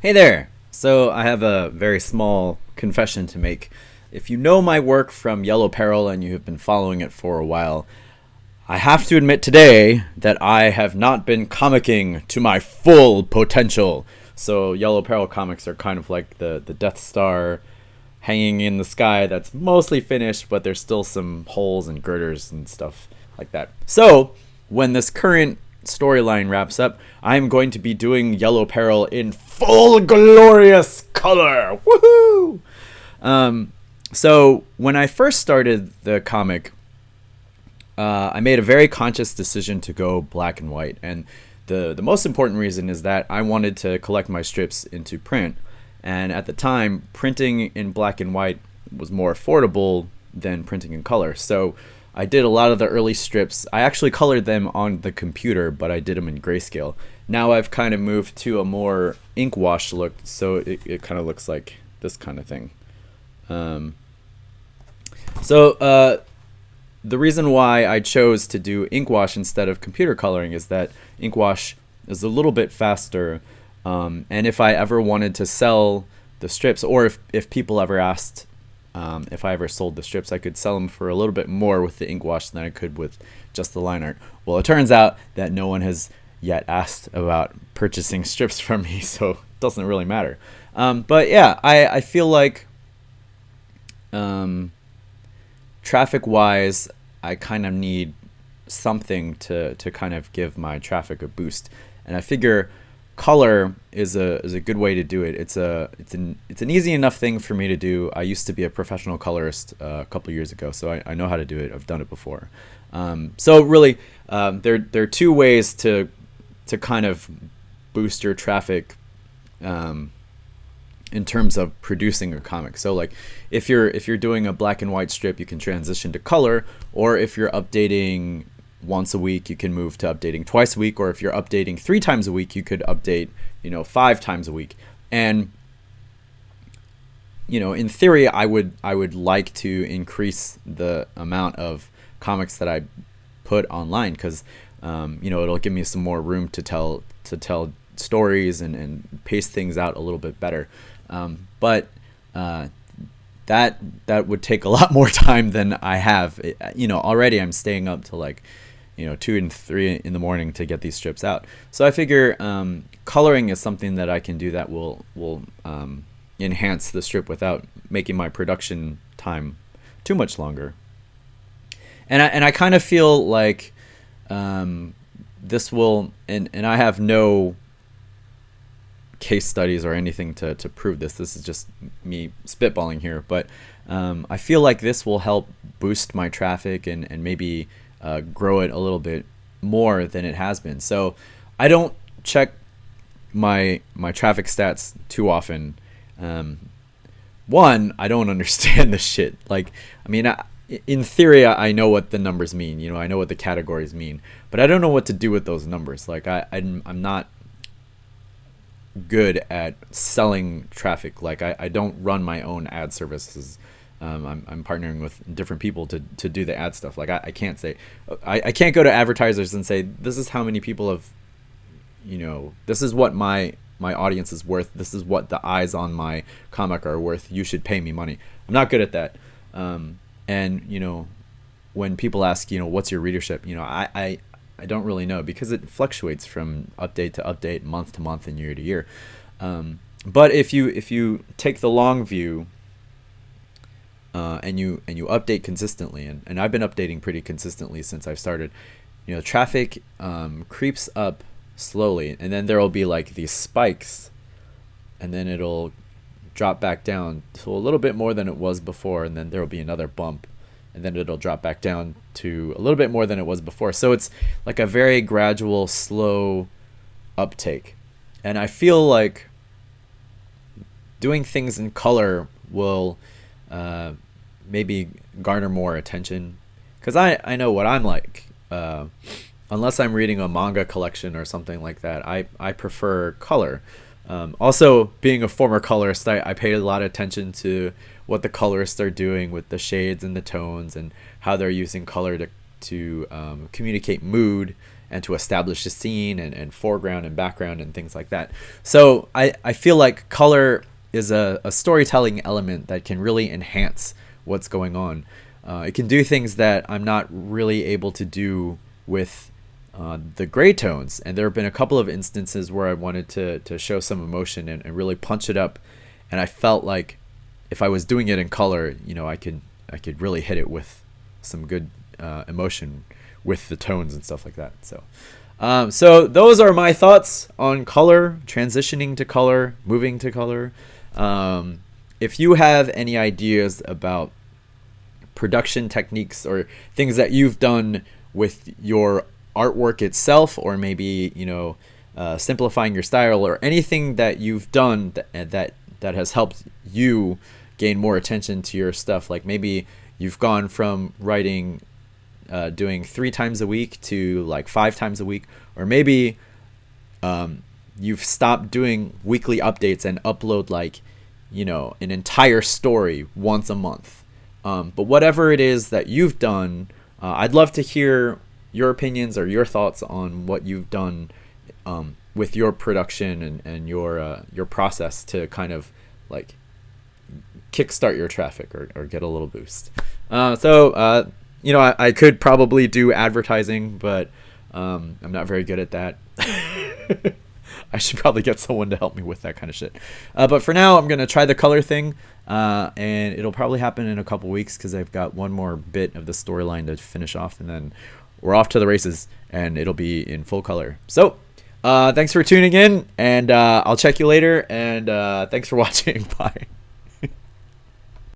Hey there! So, I have a very small confession to make. If you know my work from Yellow Peril and you have been following it for a while, I have to admit today that I have not been comicking to my full potential. So, Yellow Peril comics are kind of like the Death Star hanging in the sky that's mostly finished, but there's still some holes and girders and stuff like that. So, when this current storyline wraps up, I'm going to be doing Yellow Peril in full glorious color. Woohoo! So when I first started the comic, I made a very conscious decision to go black and white, and the most important reason is that I wanted to collect my strips into print, and at the time, printing in black and white was more affordable than printing in color. So I did a lot of the early strips. I actually colored them on the computer, but I did them in grayscale. Now I've kind of moved to a more ink wash look, so it kind of looks like this kind of thing. The reason why I chose to do ink wash instead of computer coloring is that ink wash is a little bit faster, and if I ever wanted to sell the strips, or if people ever asked if I ever sold the strips, I could sell them for a little bit more with the ink wash than I could with just the line art. Well, it turns out that no one has yet asked about purchasing strips from me, so it doesn't really matter. But yeah, I feel like traffic-wise, I kind of need something to kind of give my traffic a boost, and I figure color is a good way to do it. It's an easy enough thing for me to do. I used to be a professional colorist a couple years ago, so I know how to do it. I've done it before. So really, there are two ways to kind of boost your traffic in terms of producing a comic. So like if you're doing a black and white strip, you can transition to color, or if you're updating once a week, you can move to updating twice a week, or if you're updating 3 times a week, you could update 5 times a week. And in theory, I would like to increase the amount of comics that I put online, because it'll give me some more room to tell stories and pace things out a little bit better. But that would take a lot more time than I have. Already I'm staying up to 2 and 3 in the morning to get these strips out. So I figure coloring is something that I can do that will enhance the strip without making my production time too much longer. And I kind of feel like this will, and I have no case studies or anything to prove this. This is just me spitballing here, but I feel like this will help boost my traffic and maybe grow it a little bit more than it has been. So I don't check my traffic stats too often. One, I don't understand this shit. In theory, I know what the numbers mean. I know what the categories mean, but I don't know what to do with those numbers. I'm not good at selling traffic. I don't run my own ad services. I'm partnering with different people to do the ad stuff. I can't say, I can't go to advertisers and say, this is how many people have, this is what my audience is worth. This is what the eyes on my comic are worth. You should pay me money. I'm not good at that. And when people ask, what's your readership, I don't really know, because it fluctuates from update to update, month to month, and year to year. But if you take the long view, and you update consistently, and I've been updating pretty consistently since I've started, traffic creeps up slowly, and then there will be these spikes, and then it'll drop back down to a little bit more than it was before, and then there will be another bump, and then it'll drop back down to a little bit more than it was before. So it's like a very gradual, slow uptake. And I feel like doing things in color will maybe garner more attention, because I know what I'm like. Unless I'm reading a manga collection or something like that, I prefer color. Also, being a former colorist, I paid a lot of attention to what the colorists are doing with the shades and the tones, and how they're using color to communicate mood and to establish a scene and foreground and background and things like that. So I feel like color is a storytelling element that can really enhance what's going on. It can do things that I'm not really able to do with the gray tones, and there have been a couple of instances where I wanted to show some emotion and really punch it up, and I felt like if I was doing it in color, I could really hit it with some good emotion with the tones and stuff like that. So those are my thoughts on color, transitioning to color, moving to color. If you have any ideas about production techniques or things that you've done with your artwork itself, or maybe simplifying your style, or anything that you've done that has helped you gain more attention to your stuff, like maybe you've gone from writing doing 3 times a week to like 5 times a week, or maybe you've stopped doing weekly updates and upload like an entire story once a month. But whatever it is that you've done, I'd love to hear your opinions or your thoughts on what you've done with your production and your process to kind of like kickstart your traffic or get a little boost. I could probably do advertising, but I'm not very good at that. I should probably get someone to help me with that kind of shit. But for now, I'm going to try the color thing, and it'll probably happen in a couple weeks because I've got one more bit of the storyline to finish off, and then we're off to the races, and it'll be in full color. So thanks for tuning in, and I'll check you later, and thanks for watching. Bye.